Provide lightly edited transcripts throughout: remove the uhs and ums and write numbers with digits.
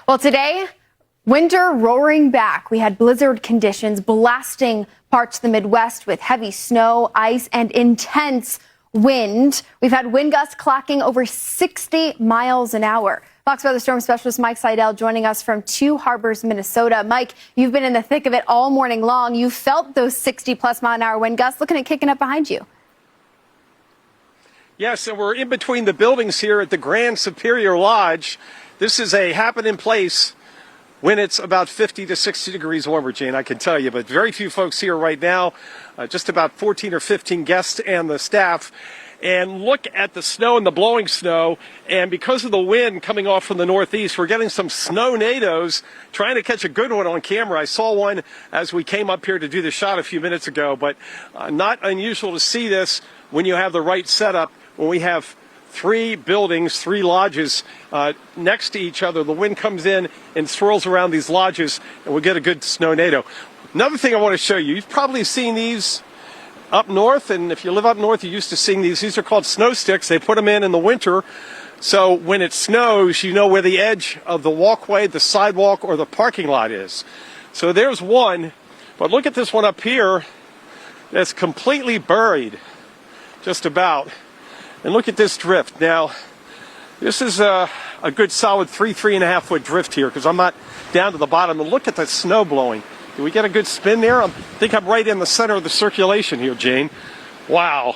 Well, today, winter roaring back. We had blizzard conditions blasting parts of the Midwest with heavy snow, ice, and intense wind. We've had wind gusts clocking over 60 miles an hour. Fox Weather Storm Specialist Mike Seidel joining us from Two Harbors, Minnesota. Mike, you've been in the thick of it all morning long. You felt those 60-plus mile-an-hour wind gusts. Looking at kicking up behind you. Yes, and we're in between the buildings here at the Grand Superior Lodge. This is a happening place when it's about 50 to 60 degrees warmer, Jane, I can tell you. But very few folks here right now, just about 14 or 15 guests and the staff. And look at the snow and the blowing snow. And because of the wind coming off from the northeast, we're getting some snow-nados, trying to catch a good one on camera. I saw one as we came up here to do the shot a few minutes ago, but not unusual to see this when you have the right setup, when we have three buildings, three lodges next to each other. The wind comes in and swirls around these lodges, and we'll get a good snow-nado. Another thing I want to show you, you've probably seen these up north, and if you live up north, you're used to seeing these. These are called snow sticks. They put them in the winter, so when it snows, you know where the edge of the walkway, the sidewalk, or the parking lot is. So there's one, but look at this one up here that's completely buried, just about. And look at this drift. Now, this is a good solid 3.5 foot drift here, because I'm not down to the bottom. And look at the snow blowing. Do we get a good spin there? I think I'm right in the center of the circulation here, Jane. Wow.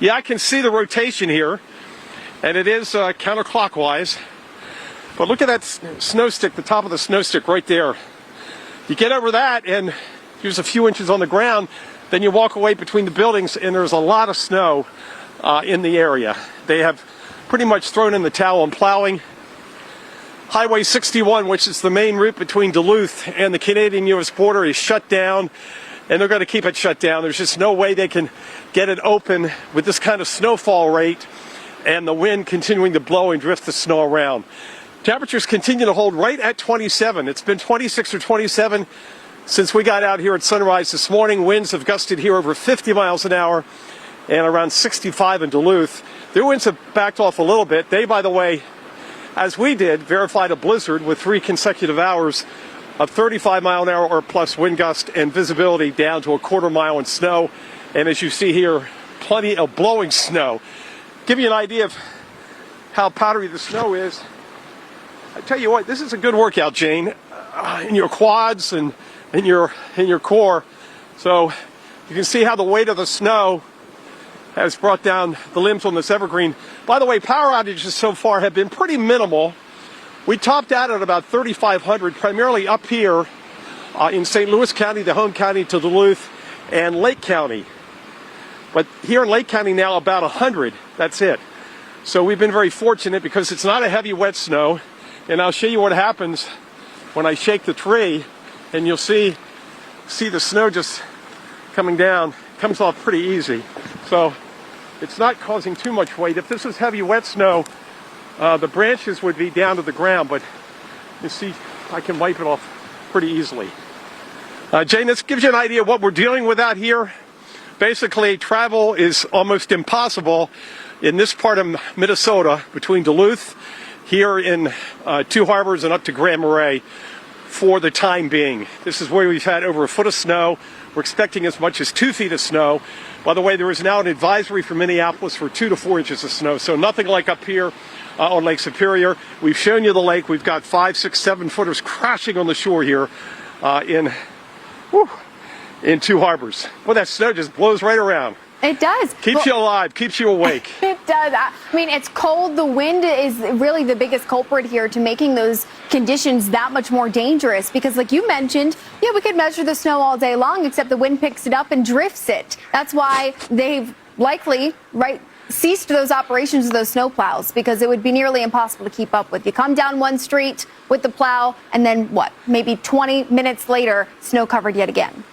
Yeah, I can see the rotation here, and it is counterclockwise. But look at that snow stick, the top of the snow stick right there. You get over that, and there's a few inches on the ground, then you walk away between the buildings, and there's a lot of snow in the area. They have pretty much thrown in the towel on plowing. Highway 61, which is the main route between Duluth and the Canadian-U.S. border, is shut down, and they're going to keep it shut down. There's just no way they can get it open with this kind of snowfall rate and the wind continuing to blow and drift the snow around. Temperatures continue to hold right at 27. It's been 26 or 27 since we got out here at sunrise this morning. Winds have gusted here over 50 miles an hour and around 65 in Duluth. Their winds have backed off a little bit. They, by the way, as we did, verified a blizzard with 3 consecutive hours of 35 mile an hour or plus wind gust and visibility down to a quarter mile in snow. And as you see here, plenty of blowing snow. Give you an idea of how powdery the snow is. I tell you what, this is a good workout, Jane, in your quads and in your core. So you can see how the weight of the snow has brought down the limbs on this evergreen. By the way, power outages so far have been pretty minimal. We topped out at about 3,500, primarily up here in St. Louis County, the home county to Duluth, and Lake County. But here in Lake County now, about 100, that's it. So we've been very fortunate because it's not a heavy, wet snow. And I'll show you what happens when I shake the tree, and you'll see the snow just coming down. It comes off pretty easy. So it's not causing too much weight. If this was heavy, wet snow, the branches would be down to the ground, but you see, I can wipe it off pretty easily. Jane, this gives you an idea of what we're dealing with out here. Basically, travel is almost impossible in this part of Minnesota between Duluth, here in Two Harbors, and up to Grand Marais for the time being. This is where we've had over a foot of snow. We're expecting as much as 2 feet of snow. By the way, there is now an advisory for Minneapolis for 2 to 4 inches of snow, so nothing like up here on Lake Superior. We've shown you the lake. We've got 5, 6, 7 footers crashing on the shore here in Two Harbors. Well, that snow just blows right around. It does. Keeps you alive, keeps you awake. It does. I mean, it's cold. The wind is really the biggest culprit here to making those conditions that much more dangerous. Because like you mentioned, yeah, we could measure the snow all day long, except the wind picks it up and drifts it. That's why they've likely, ceased those operations of those snow plows, because it would be nearly impossible to keep up with. You come down one street with the plow, and then what? Maybe 20 minutes later, snow covered yet again.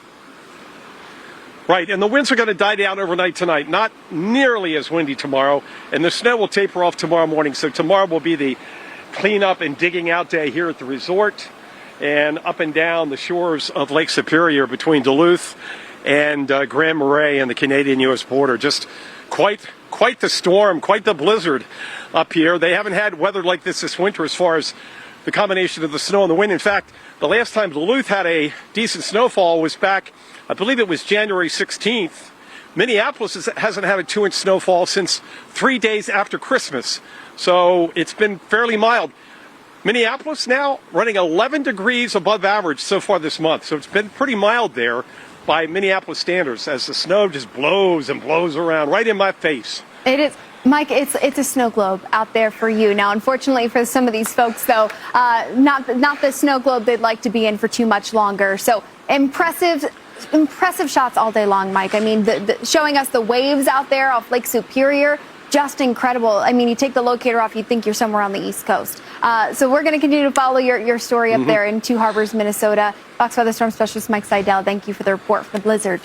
Right, and the winds are going to die down overnight tonight. Not nearly as windy tomorrow, and the snow will taper off tomorrow morning. So tomorrow will be the cleanup and digging out day here at the resort and up and down the shores of Lake Superior between Duluth and Grand Marais and the Canadian-U.S. border. Just quite the storm, quite the blizzard up here. They haven't had weather like this winter as far as the combination of the snow and the wind. In fact, the last time Duluth had a decent snowfall was back, I believe it was January 16th. Minneapolis hasn't had a 2-inch snowfall since 3 days after Christmas. So it's been fairly mild. Minneapolis now running 11 degrees above average so far this month. So it's been pretty mild there by Minneapolis standards as the snow just blows and blows around right in my face. It is. Mike, it's a snow globe out there for you. Now, unfortunately for some of these folks, though, not the snow globe they'd like to be in for too much longer. So impressive shots all day long, Mike. I mean, showing us the waves out there off Lake Superior, just incredible. I mean, you take the locator off, you think you're somewhere on the East Coast. So we're going to continue to follow your story up there in Two Harbors, Minnesota. Fox Weather Storm Specialist Mike Seidel, thank you for the report from the blizzard.